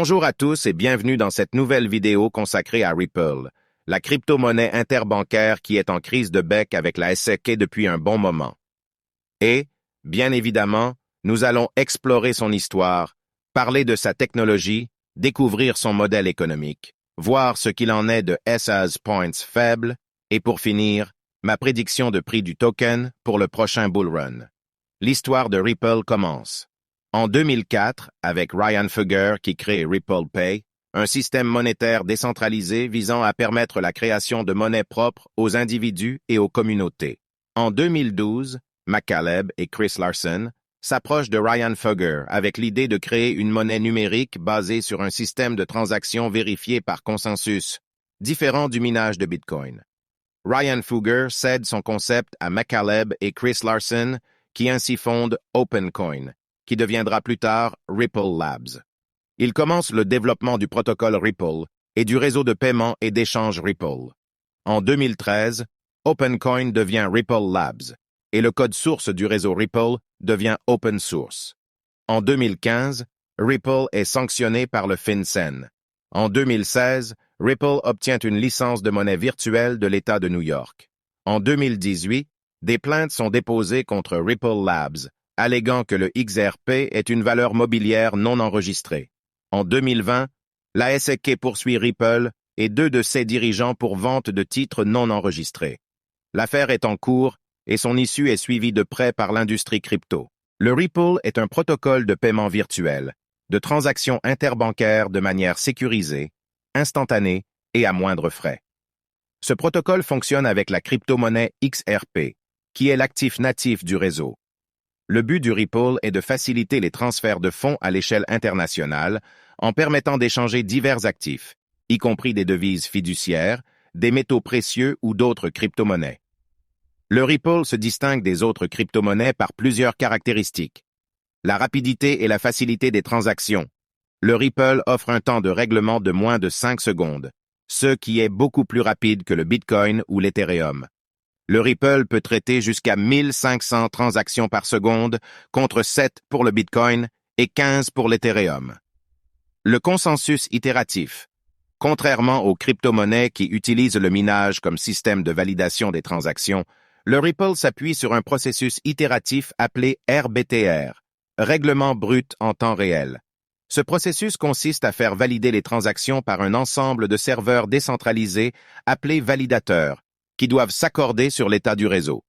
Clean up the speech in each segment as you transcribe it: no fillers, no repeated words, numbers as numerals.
Bonjour à tous et bienvenue dans cette nouvelle vidéo consacrée à Ripple, la crypto-monnaie interbancaire qui est en crise de bec avec la SEC depuis un bon moment. Et, bien évidemment, nous allons explorer son histoire, parler de sa technologie, découvrir son modèle économique, voir ce qu'il en est de SA's points faibles, et pour finir, ma prédiction de prix du token pour le prochain bull run. L'histoire de Ripple commence. En 2004, avec Ryan Fugger qui crée Ripple Pay, un système monétaire décentralisé visant à permettre la création de monnaies propres aux individus et aux communautés. En 2012, McCaleb et Chris Larsen s'approchent de Ryan Fugger avec l'idée de créer une monnaie numérique basée sur un système de transactions vérifié par consensus, différent du minage de Bitcoin. Ryan Fugger cède son concept à McCaleb et Chris Larsen, qui ainsi fondent OpenCoin, qui deviendra plus tard Ripple Labs. Il commence le développement du protocole Ripple et du réseau de paiement et d'échange Ripple. En 2013, OpenCoin devient Ripple Labs et le code source du réseau Ripple devient open source. En 2015, Ripple est sanctionné par le FinCEN. En 2016, Ripple obtient une licence de monnaie virtuelle de l'État de New York. En 2018, des plaintes sont déposées contre Ripple Labs, alléguant que le XRP est une valeur mobilière non enregistrée. En 2020, la SEC poursuit Ripple et deux de ses dirigeants pour vente de titres non enregistrés. L'affaire est en cours et son issue est suivie de près par l'industrie crypto. Le Ripple est un protocole de paiement virtuel, de transactions interbancaires de manière sécurisée, instantanée et à moindre frais. Ce protocole fonctionne avec la crypto-monnaie XRP, qui est l'actif natif du réseau. Le but du Ripple est de faciliter les transferts de fonds à l'échelle internationale en permettant d'échanger divers actifs, y compris des devises fiduciaires, des métaux précieux ou d'autres crypto-monnaies. Le Ripple se distingue des autres crypto-monnaies par plusieurs caractéristiques. La rapidité et la facilité des transactions. Le Ripple offre un temps de règlement de moins de 5 secondes, ce qui est beaucoup plus rapide que le Bitcoin ou l'Ethereum. Le Ripple peut traiter jusqu'à 1500 transactions par seconde contre 7 pour le Bitcoin et 15 pour l'Ethereum. Le consensus itératif. Contrairement aux crypto-monnaies qui utilisent le minage comme système de validation des transactions, le Ripple s'appuie sur un processus itératif appelé RBTR, règlement brut en temps réel. Ce processus consiste à faire valider les transactions par un ensemble de serveurs décentralisés appelés validateurs, qui doivent s'accorder sur l'état du réseau.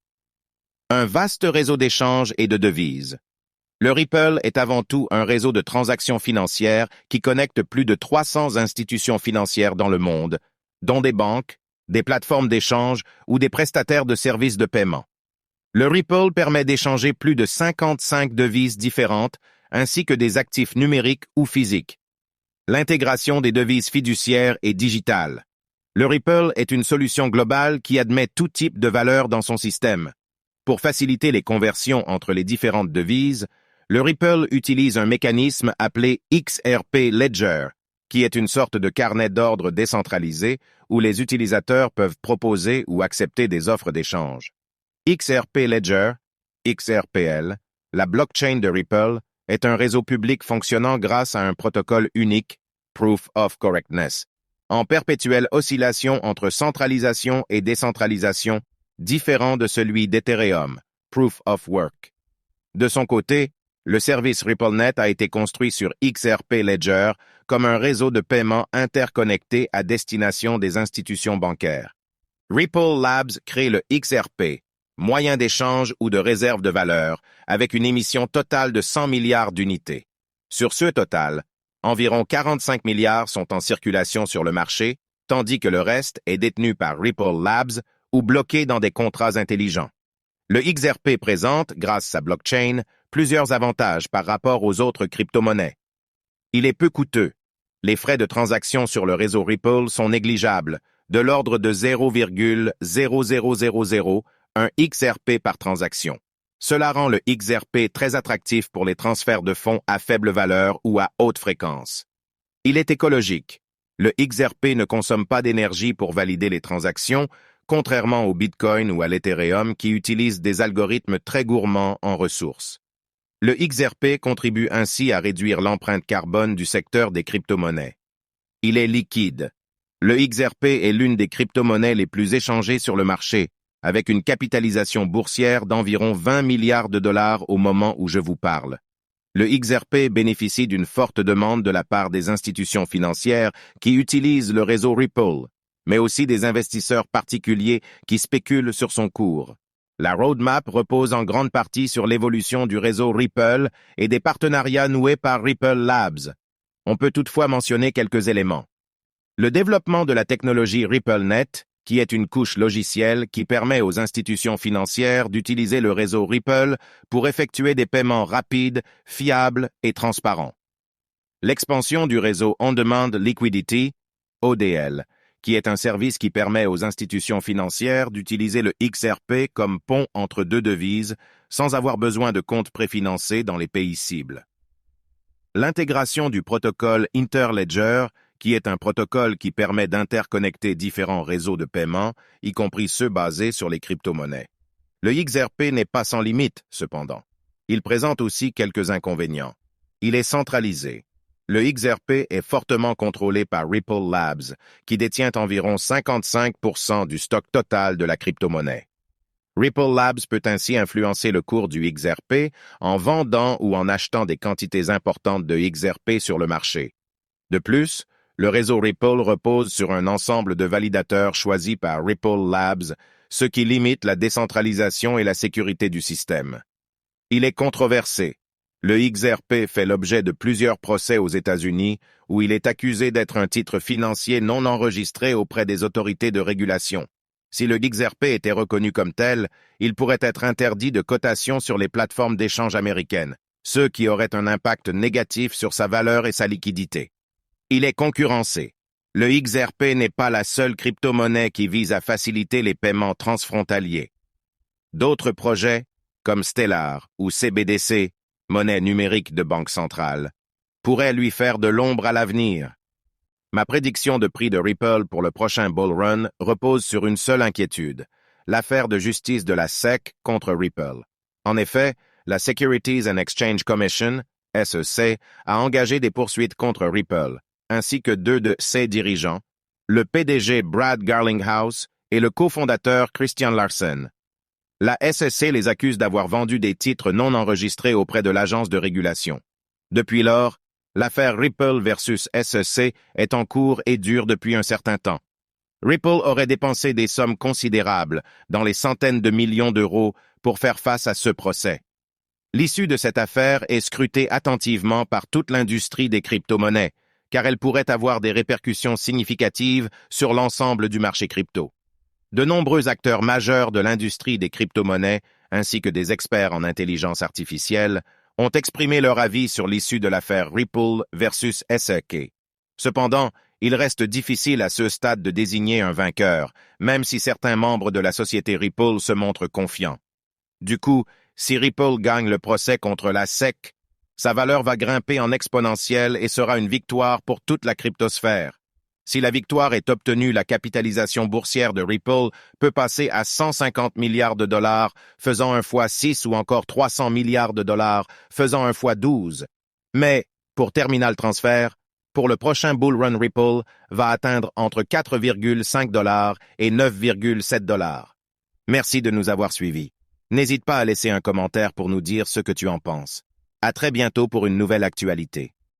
Un vaste réseau d'échanges et de devises. Le Ripple est avant tout un réseau de transactions financières qui connecte plus de 300 institutions financières dans le monde, dont des banques, des plateformes d'échange ou des prestataires de services de paiement. Le Ripple permet d'échanger plus de 55 devises différentes ainsi que des actifs numériques ou physiques. L'intégration des devises fiduciaires est digitale. Le Ripple est une solution globale qui admet tout type de valeur dans son système. Pour faciliter les conversions entre les différentes devises, le Ripple utilise un mécanisme appelé XRP Ledger, qui est une sorte de carnet d'ordre décentralisé où les utilisateurs peuvent proposer ou accepter des offres d'échange. XRP Ledger, XRPL, la blockchain de Ripple, est un réseau public fonctionnant grâce à un protocole unique, Proof of Correctness, en perpétuelle oscillation entre centralisation et décentralisation, différent de celui d'Ethereum, Proof of Work. De son côté, le service RippleNet a été construit sur XRP Ledger comme un réseau de paiement interconnecté à destination des institutions bancaires. Ripple Labs crée le XRP, moyen d'échange ou de réserve de valeur, avec une émission totale de 100 milliards d'unités. Sur ce total, environ 45 milliards sont en circulation sur le marché, tandis que le reste est détenu par Ripple Labs ou bloqué dans des contrats intelligents. Le XRP présente, grâce à sa blockchain, plusieurs avantages par rapport aux autres crypto-monnaies. Il est peu coûteux. Les frais de transaction sur le réseau Ripple sont négligeables, de l'ordre de 0,0001 XRP par transaction. Cela rend le XRP très attractif pour les transferts de fonds à faible valeur ou à haute fréquence. Il est écologique. Le XRP ne consomme pas d'énergie pour valider les transactions, contrairement au Bitcoin ou à l'Ethereum qui utilisent des algorithmes très gourmands en ressources. Le XRP contribue ainsi à réduire l'empreinte carbone du secteur des crypto-monnaies. Il est liquide. Le XRP est l'une des crypto-monnaies les plus échangées sur le marché, avec une capitalisation boursière d'environ 20 milliards de dollars au moment où je vous parle. Le XRP bénéficie d'une forte demande de la part des institutions financières qui utilisent le réseau Ripple, mais aussi des investisseurs particuliers qui spéculent sur son cours. La roadmap repose en grande partie sur l'évolution du réseau Ripple et des partenariats noués par Ripple Labs. On peut toutefois mentionner quelques éléments. Le développement de la technologie RippleNet, qui est une couche logicielle qui permet aux institutions financières d'utiliser le réseau Ripple pour effectuer des paiements rapides, fiables et transparents. L'expansion du réseau On-Demand Liquidity, ODL, qui est un service qui permet aux institutions financières d'utiliser le XRP comme pont entre deux devises sans avoir besoin de comptes préfinancés dans les pays cibles. L'intégration du protocole Interledger, qui est un protocole qui permet d'interconnecter différents réseaux de paiement, y compris ceux basés sur les crypto-monnaies. Le XRP n'est pas sans limite, cependant. Il présente aussi quelques inconvénients. Il est centralisé. Le XRP est fortement contrôlé par Ripple Labs, qui détient environ 55% du stock total de la crypto-monnaie. Ripple Labs peut ainsi influencer le cours du XRP en vendant ou en achetant des quantités importantes de XRP sur le marché. De plus, le réseau Ripple repose sur un ensemble de validateurs choisis par Ripple Labs, ce qui limite la décentralisation et la sécurité du système. Il est controversé. Le XRP fait l'objet de plusieurs procès aux États-Unis où il est accusé d'être un titre financier non enregistré auprès des autorités de régulation. Si le XRP était reconnu comme tel, il pourrait être interdit de cotation sur les plateformes d'échange américaines, ce qui aurait un impact négatif sur sa valeur et sa liquidité. Il est concurrencé. Le XRP n'est pas la seule crypto-monnaie qui vise à faciliter les paiements transfrontaliers. D'autres projets, comme Stellar ou CBDC, monnaie numérique de banque centrale, pourraient lui faire de l'ombre à l'avenir. Ma prédiction de prix de Ripple pour le prochain bull run repose sur une seule inquiétude, l'affaire de justice de la SEC contre Ripple. En effet, la Securities and Exchange Commission, SEC, a engagé des poursuites contre Ripple, ainsi que deux de ses dirigeants, le PDG Brad Garlinghouse et le cofondateur Christian Larsen. La SEC les accuse d'avoir vendu des titres non enregistrés auprès de l'agence de régulation. Depuis lors, l'affaire Ripple versus SEC est en cours et dure depuis un certain temps. Ripple aurait dépensé des sommes considérables, dans les centaines de millions d'euros, pour faire face à ce procès. L'issue de cette affaire est scrutée attentivement par toute l'industrie des crypto-monnaies, car elle pourrait avoir des répercussions significatives sur l'ensemble du marché crypto. De nombreux acteurs majeurs de l'industrie des crypto-monnaies, ainsi que des experts en intelligence artificielle, ont exprimé leur avis sur l'issue de l'affaire Ripple versus SEC. Cependant, il reste difficile à ce stade de désigner un vainqueur, même si certains membres de la société Ripple se montrent confiants. Du coup, si Ripple gagne le procès contre la SEC, sa valeur va grimper en exponentielle et sera une victoire pour toute la cryptosphère. Si la victoire est obtenue, la capitalisation boursière de Ripple peut passer à 150 milliards de dollars, faisant 1 fois 6 ou encore 300 milliards de dollars, faisant 1 fois 12. Mais, pour Terminal Transfer, pour le prochain bull run Ripple va atteindre entre 4,5 dollars et 9,7 dollars. Merci de nous avoir suivis. N'hésite pas à laisser un commentaire pour nous dire ce que tu en penses. À très bientôt pour une nouvelle actualité.